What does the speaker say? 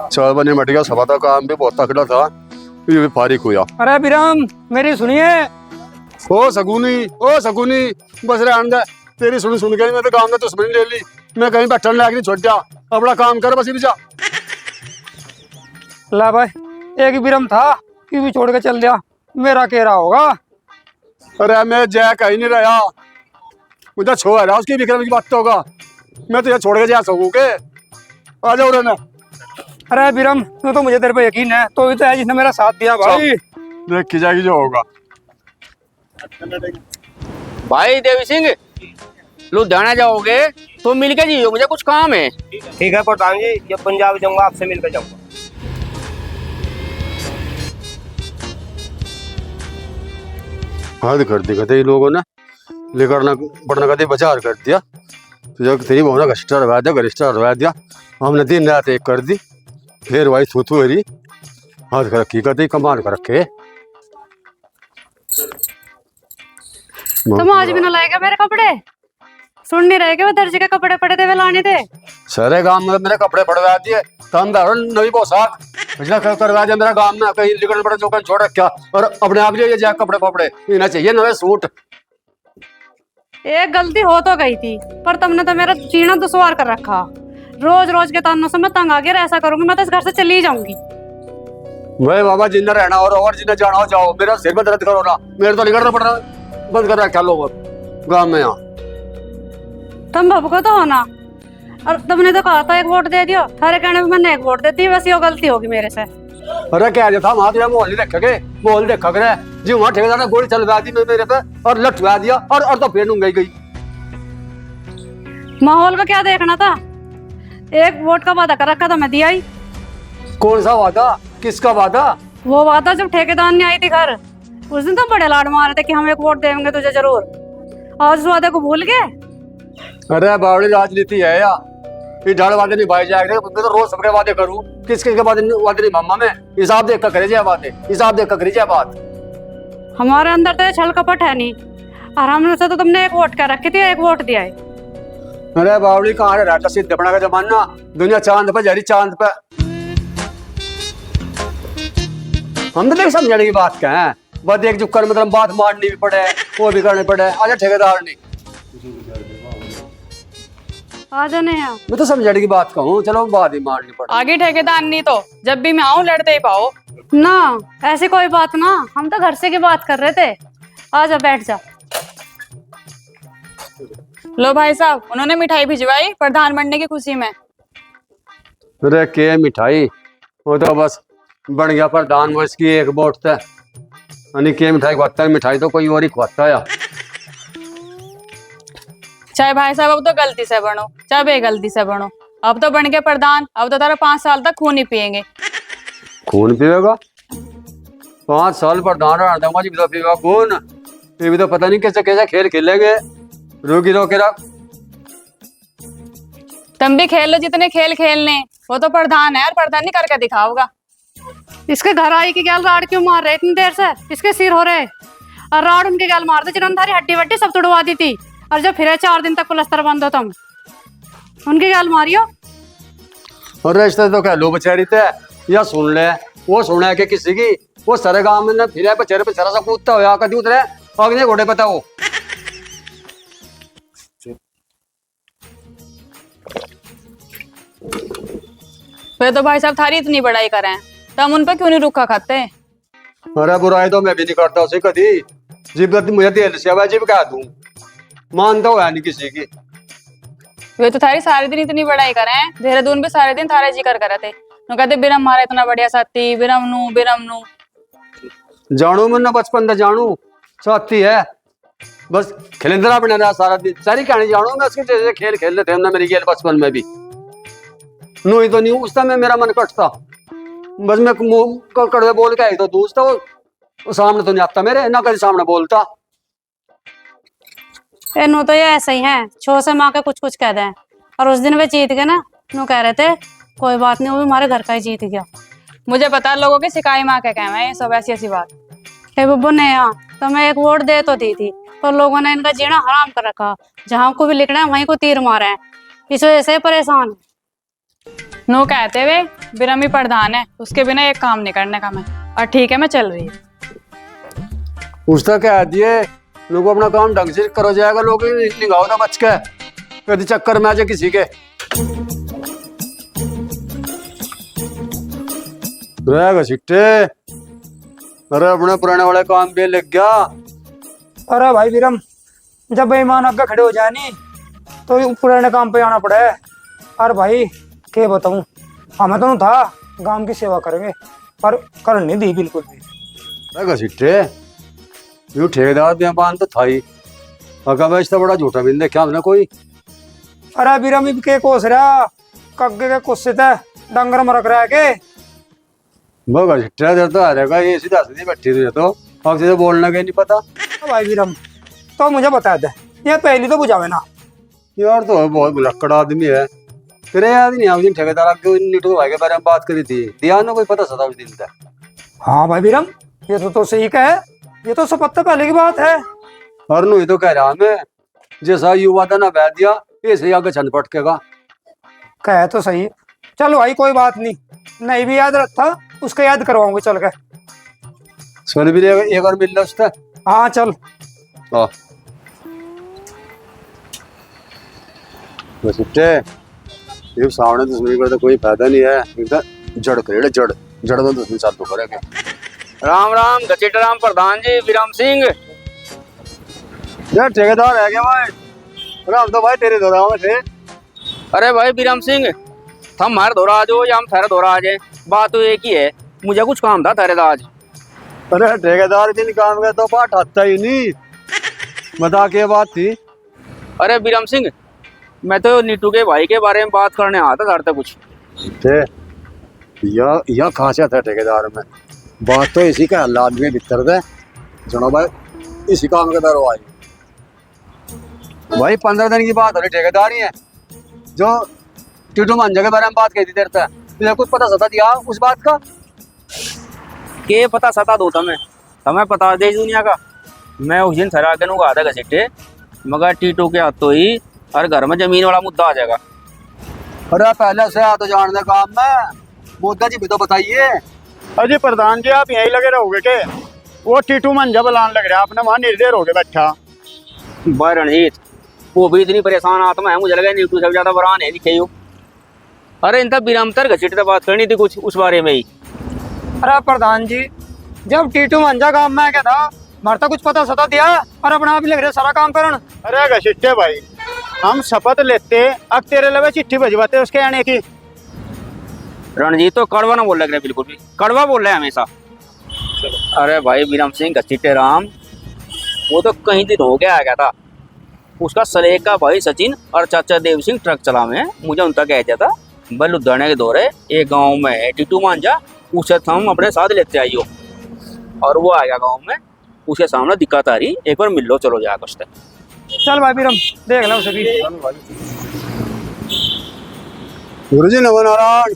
4 बजे मट गया, सभा का काम भी बहुत तकड़ा था, ये भी फारिग हुआ। अरे विरम मेरी सुनिए। ओ सगुनी बस रहने दे, तेरी सुन के मैं तो काम में दुश्मनी ले ली। मैं कहीं बैठने लायक नहीं छोड़ दिया, अपना काम कर बस जा। ला भाई, एक विरम था कि भी छोड़ के चल दिया, मेरा कह रहा होगा। अरे मैं जय कहीं नहीं रहा, मुझे छो है उसकी विक्रम की बात तो होगा। मैं तुझे छोड़ के जा सकूँ के? आ जाओ रे। अरे विरम तू तो मुझे तेरे पे यकीन है, तो भी तो है जिसने मेरा साथ दिया भाई। देखी जाएगी जो होगा। भाई देवी सिंह, लुधियाना जाओगे तो मिलके जियो, मुझे कुछ काम है। ठीक है प्रधान जी, जब पंजाब जाऊंगा आपसे मिलकर जाऊंगा। हद कर दी कहते ये लोगों ने, लेकर पढ़ना कहते बाजार कर दिया। तो जब तेरी बहुना गरिष्ठा रवा दिया, हमने दिन रात एक कर दी। फिर भाई थू हरी हाथ कर रखी कहते कमान कर रखे। तुम आज भी ना लाएगा मेरे कपड़े? सुन नहीं रहे कि वो दर्जी के कपड़े पड़े थे वे लाने थे। सारे गांव में मेरे कपड़े पड़वा दिए, तम नवी पोशाक पिछला करवा दिया। मेरा गांव में कहीं निकलने पड़े चौकन छोड़ रखा, और अपने आप लिए जाए कपड़े इन्हें चाहिए नवे सूट। एक गलती हो तो गई थी, पर तुमने तो मेरा जीना दुश्वार कर रखा। रोज रोज के तानों से मैं तंग आ गया, ऐसा करूंगी मैं तो इस घर से चली जाऊंगी। भाई बाबा जिन्हें रहना और जिन्हें जाना हो जाओ, मेरा सिर में दर्द करो ना, मेरे तो निकलना पड़ रहा, बंद कर रखा लोग गांव में। यहाँ तुम भभको तो हो ना, और तुमने तो कहा था एक वोट दे दियो, थारे कहने में मैंने एक वोट दे दी, बस ये गलती होगी मेरे से। अरे क्या था वहां तेरा माहौल नहीं रखोगे, माहौल देखा करे जी। वहां ठेकेदार ने गोली चलवा दी मेरे पे और लटवा दिया, और तो फिर नूंगाई गई। माहौल का क्या देखना था? एक वोट का वादा कर रखा था, मैं दिया ही। कौन सा वादा, किसका वादा? वो वादा जब ठेकेदार ने आई थी घर, उस दिन तो बड़े लाड मारे थे कि हम एक वोट देंगे तुझे जरूर। आज उस वादे को भूल गए? अरे बावड़ी राजनीति है या ये ढाल वादे नहीं भाई जाएगा। मैं तो रोज सबके वादे करूं, किस के वादे नहीं मामा। मैं हिसाब देख कर करे जाए बातें, हिसाब देख कर करी जाए बात। हमारे अंदर तो छल कपट है नहीं, और हमने से तो तुमने एक वोट कर रखी थी, एक वोट दिया है। अरे बावड़ी कहाँ है राजा सिद्ध अपना का जमाना, दुनिया चांद पे जा रही, चांद पे। हम तो नहीं समझने की बात क्या है, बस एक जुक्कर मतलब बात मारनी भी पड़े, वो भी करने पड़े। आजा ठेकेदार नहीं आ जाने यहाँ। मैं तो समझने की बात कहूँ, चलो बात ही मारनी पड़े। आगे ठेकेदार नहीं तो जब भी मैं आऊं लड़ते ही पाओ ना, ऐसी कोई बात ना, हम तो घर से की बात कर रहे थे। आ जा, बैठ जा। लो भाई साहब, उन्होंने मिठाई भिजवाई प्रधान बनने की खुशी में। अरे के मिठाई, वो तो बस बन गया प्रधान, वो इसकी एक वोट था। के मिठाई खवाता है, मिठाई तो कोई और ही खवाता है। चाहे भाई साहब अब तो गलती से बनो, चाहे बेगलती से बनो, अब तो बन गए प्रधान, अब तो तारा 5 साल तक खून ही पियेंगे। खून पिएगा? 5 साल प्रधान रहने दूंगा जी, तो पिएगा खून? ये भी तो पता नहीं कैसे कैसे खेल खेलेंगे। रोकी रोके रख। तुम भी खेल लो जितने खेल खेलने, वो तो प्रधान है और प्रधान नहीं करके दिखाओगा। इसके घर आई की गैल राड क्यों मार रहे इतनी देर से? इसके सिर हो रहे, और राड उनके गैल मार दे जिन्होंने थारी हड्डी वड्डी सब तोड़वा दी थी, और जब फिर 4 दिन तक प्लस्तर बंद हो तुम उनकी गैल मारियो। और रिश्ते तो कह लो बेचारी थे, या सुन ले, वो सुने के किसी की, वो सारे गांव में फिर बेचारे पे सा कूदता हो कदी उतरे अग्नि घोड़े पता वो। वे तो भाई साहब थारी इतनी बड़ाई करें, तो हम उन पर क्यों नहीं रुखा खाते? अरे बुराई तो मैं भी नहीं करता उसे कदी, जीव मुझे दिल से जीव कह दूं, मानता हुआ नहीं किसी की। वे तो थारी सारे दिन इतनी बड़ाई करें, देहरादून भी सारे दिन थारे जिक्र करे थे, तो कहते बिरम मारा इतना बढ़िया साथी, बिरम नू जानू मैं ना बचपन से जानू साथी है, बस खिलंदरा बना रहा सारा दिन, सारी कहानी जानू मैं उसके जैसे खेल खेल लेते हमने मेरी गेल बचपन में भी। नू ही तो नहीं उस समय मेरा मन कटता, बस मैं मुंह कड़वे बोल के आई तो दूसरा वो सामने तो नहीं आता मेरे, ना कभी सामने बोलता। नू तो ये ऐसे ही है, छो से माँ के कुछ कुछ कह दे, और उस दिन वे जीत गए ना, नू कह रहे थे कोई बात नहीं, वो भी हमारे घर का ही जीत गया। मुझे पता लोगों की सिकाई माँ के कहना है ये सब ऐसी ऐसी बात। हे बब्बू ने यहाँ तो मैं एक वोट दे तो दी थी, पर लोगों ने इनका जीना हराम कर रखा, जहाँ को भी लिखना है वहीं को तीर मारे हैं, इस वजह से परेशान। नो कहते वे बिरम ही प्रधान है, उसके बिना एक काम नहीं करने का मैं। और ठीक है, मैं चल रही हूँ। उसका कह दिए लोग अपना काम ढंग से करो जाएगा, लोग निगाहों तो बच के कभी चक्कर में आ जाए किसी के रहेगा सिट्टे। अरे अपने पुराने वाले काम पे लग गया। अरे भाई विरम, जब बेईमान आगे खड़े हो जाए नहीं तो पुराने काम पे आना पड़े। अरे भाई क्या बताऊं, हमें तो था गांव की सेवा करेंगे पर कर नहीं दी बिल्कुल भी। रहेगा सिट्टे, यूं ठेकेदार बेईमान तो था ही, अगर इसका बड़ा झूठा भी नहीं देखा हमने कोई। अरे विरम इब के कोस रहा, कग्गे के कुस्से थे डंगर मरक रहा के। बगा सिट्टे देर तो आ रहेगा, ये सीधा सीधी बैठी रही तो अब सीधे बोलने का नहीं पता। भाई विरम तो मुझे बता दे, ये पहली तो बुझावे ना। यार तो बहुत भुलक्कड़ आदमी है, तेरे याद नहीं, उस दिन ठेकेदार आके नीटू भाई के बारे में बात करी थी, दिया ना कोई पता सता उस दिन तक। हाँ भाई विरम, ये तो सही कहे, ये तो सब पत्ते पहले की बात है। और नु तो कह रहा हमें जैसा युवा था ना बह दिया, ऐसे ही आगे छन पटकेगा। कहे तो सही। चलो भाई कोई बात नहीं, नहीं भी याद रखता उसका याद करवाऊंगे चल के। सुन भी एक बार मिल लो उससे। हाँ चल। हाँ सिट्टे, ये सामने दुश्मनी करते कोई फायदा नहीं है, एकदम जड़ करेड़े जड़ जड़ तो दुश्मनी चालू करेगा। राम राम गचेट राम प्रधान जी विरम सिंह। यार ठेकेदार है क्या भाई? अरे हम तो भाई तेरे दौरा में थे। अरे भाई विरम सिंह, थम हमारे दौरा आ जाओ या हम थारे दौरा आ जाए, बात तो एक ही है, मुझे कुछ काम था थारे आज। अरे ठेकेदार दिन काम का तो पाठ आता ही नहीं, बता क्या बात थी? अरे विरम सिंह, मैं तो नीटू के भाई के बारे में बात करने आया था तारते कुछ। थे यह खासियत है ठेकेदार में, बात तो इसी का हल्ला आदमी भीतर दे सुनो भाई, इसी काम के दरो आई भाई। 15 दिन की बात हो रही ठेकेदारी है, जो टीटू मांझा के बारे में बात कही थी तेरे से, तुझे कुछ पता सता दिया उस बात का? के पता सता दो तुम्हें पता दे दुनिया का। मैं उस दिन थरा के नुका था घसीटे, मगर टीटू के हाथों ही हर घर में जमीन वाला मुद्दा आ जाएगा। अरे पहले से आ तो जानने काम में, मुद्दा जी भी तो बताइए। अजय प्रधान जी, आप यहीं लगे रहोगे के? वो टीटू मंजा बुलान लग रहा है, आपने वहां निर्देर हो गए बैठा। भाई रणजीत, वो भी इतनी परेशान आत्मा है, मुझे लगा नीटू से ज्यादा बरान है दिखे हो। अरे इनका बिरामतर घसीटे से बात करनी थी कुछ उस बारे में ही। अरे प्रधान जी, जब टीटू मंजा काम में क्या था, मरता कुछ पता सता दिया और अपना आप ही लग रहे सारा काम करन। अरे घसीटे भाई, हम शपथ लेते अब तेरे लगे चिट्ठी भिजवाते उसके आने की। रणजीत तो कड़वा ना बोल रहे, बिल्कुल भी कड़वा बोल रहे हैं हमेशा। अरे भाई विरम सिंह घसीटे राम, वो तो कहीं दिन हो गया आ गया था, उसका सलेख का भाई सचिन और चाचा देव सिंह ट्रक चला में, मुझे उनका कहता था बल लुधियाने के दौरे एक गांव में है टीटू मांझा, उसे हम अपने साथ लेते आइयो। और वो आ गया गांव में, उसके सामने दिक्कत आ रही, एक बार मिल लो चलो जा कुछ। चल भाई विरम, देख लो उसे भी। गुरु जी नमो नारायण।